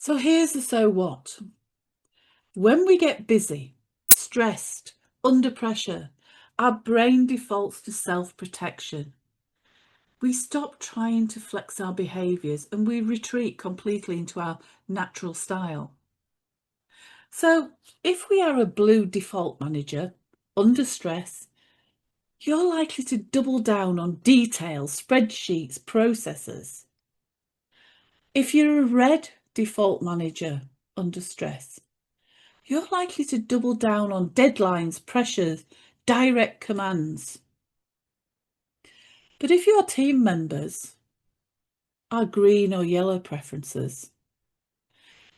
So here's the so what. When we get busy, stressed, under pressure, our brain defaults to self-protection. We stop trying to flex our behaviours and we retreat completely into our natural style. So if we are a blue default manager under stress, you're likely to double down on details, spreadsheets, processes. If you're a red default manager under stress, you're likely to double down on deadlines, pressures, direct commands. But if your team members are green or yellow preferences,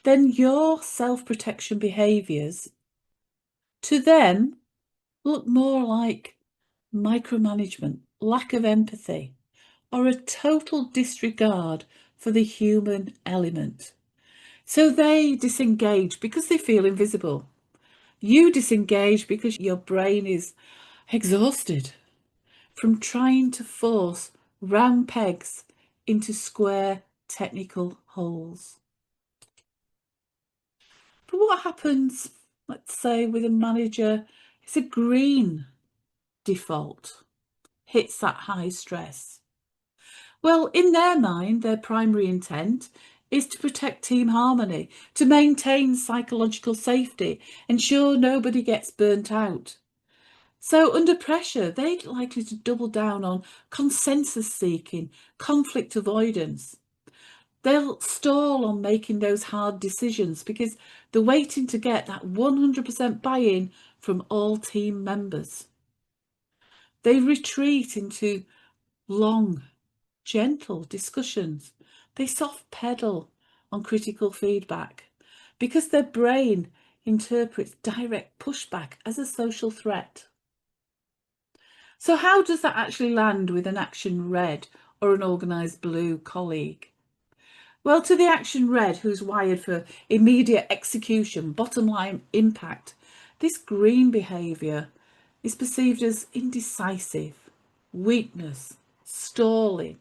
then your self-protection behaviours to them look more like micromanagement, lack of empathy, or a total disregard for the human element. So they disengage because they feel invisible. You disengage because your brain is exhausted from trying to force round pegs into square technical holes. But what happens, let's say, with a manager is a green default, hits that high stress? Well, in their mind, their primary intent is to protect team harmony, to maintain psychological safety, ensure nobody gets burnt out. So under pressure, they're likely to double down on consensus seeking, conflict avoidance. They'll stall on making those hard decisions because they're waiting to get that 100% buy-in from all team members. They retreat into long, gentle discussions. They soft pedal on critical feedback because their brain interprets direct pushback as a social threat. So how does that actually land with an action red or an organised blue colleague? Well, to the action red, who's wired for immediate execution, bottom line impact, this green behaviour is perceived as indecisive, weakness, stalling.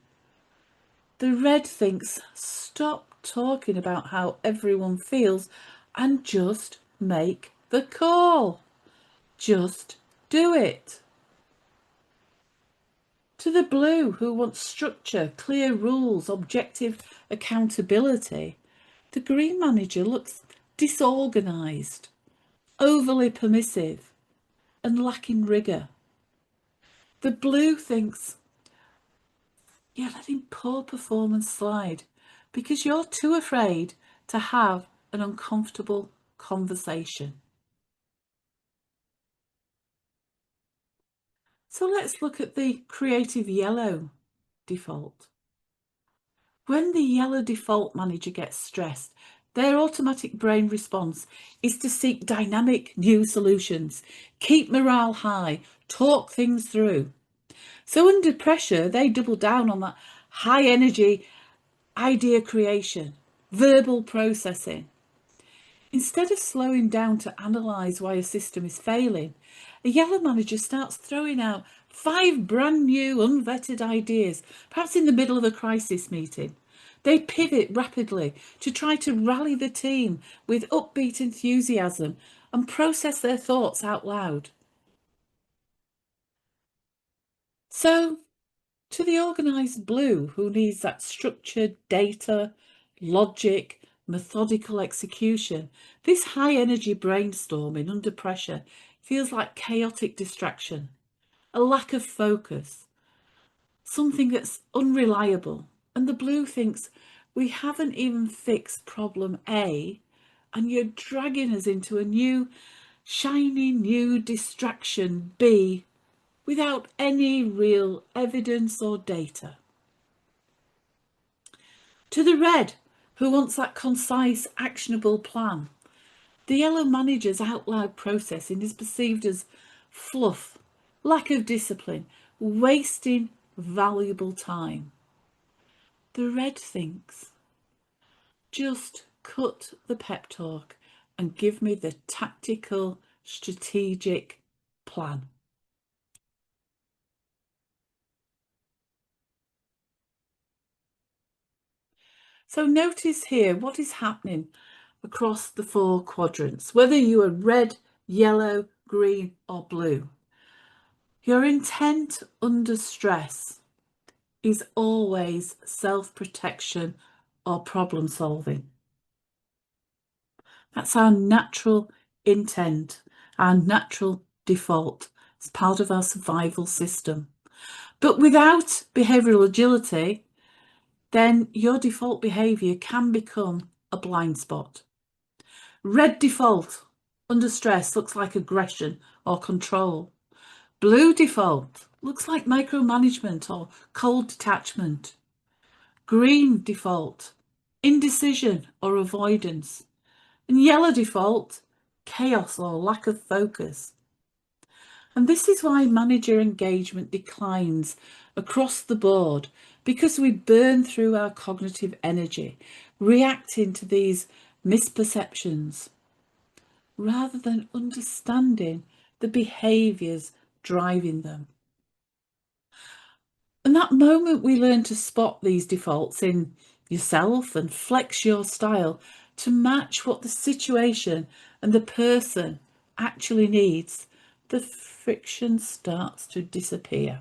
The red thinks, stop talking about how everyone feels and just make the call. Just do it. To the blue, who wants structure, clear rules, objective accountability, the green manager looks disorganised, overly permissive and lacking rigour. The blue thinks, you're letting poor performance slide because you're too afraid to have an uncomfortable conversation. So let's look at the creative yellow default. When the yellow default manager gets stressed, their automatic brain response is to seek dynamic new solutions, keep morale high, talk things through. So under pressure, they double down on that high energy idea creation, verbal processing. Instead of slowing down to analyse why a system is failing, a yellow manager starts throwing out 5 brand new unvetted ideas, perhaps in the middle of a crisis meeting. They pivot rapidly to try to rally the team with upbeat enthusiasm and process their thoughts out loud. So, to the organised blue, who needs that structured data, logic, methodical execution, this high energy brainstorming under pressure feels like chaotic distraction, a lack of focus, something that's unreliable. And the blue thinks, we haven't even fixed problem A and you're dragging us into a new, shiny new distraction B without any real evidence or data. To the red, who wants that concise, actionable plan, the yellow manager's out loud processing is perceived as fluff, lack of discipline, wasting valuable time. The red thinks, just cut the pep talk and give me the tactical, strategic plan. So notice here what is happening across the 4 quadrants, whether you are red, yellow, green or blue. Your intent under stress is always self-protection or problem solving. That's our natural intent, our natural default. It's part of our survival system. But without behavioural agility, then your default behaviour can become a blind spot. Red default under stress looks like aggression or control. Blue default looks like micromanagement or cold detachment. Green default, indecision or avoidance. And yellow default, chaos or lack of focus. And this is why manager engagement declines across the board, because we burn through our cognitive energy reacting to these misperceptions rather than understanding the behaviours driving them. And that moment we learn to spot these defaults in yourself and flex your style to match what the situation and the person actually needs, the friction starts to disappear.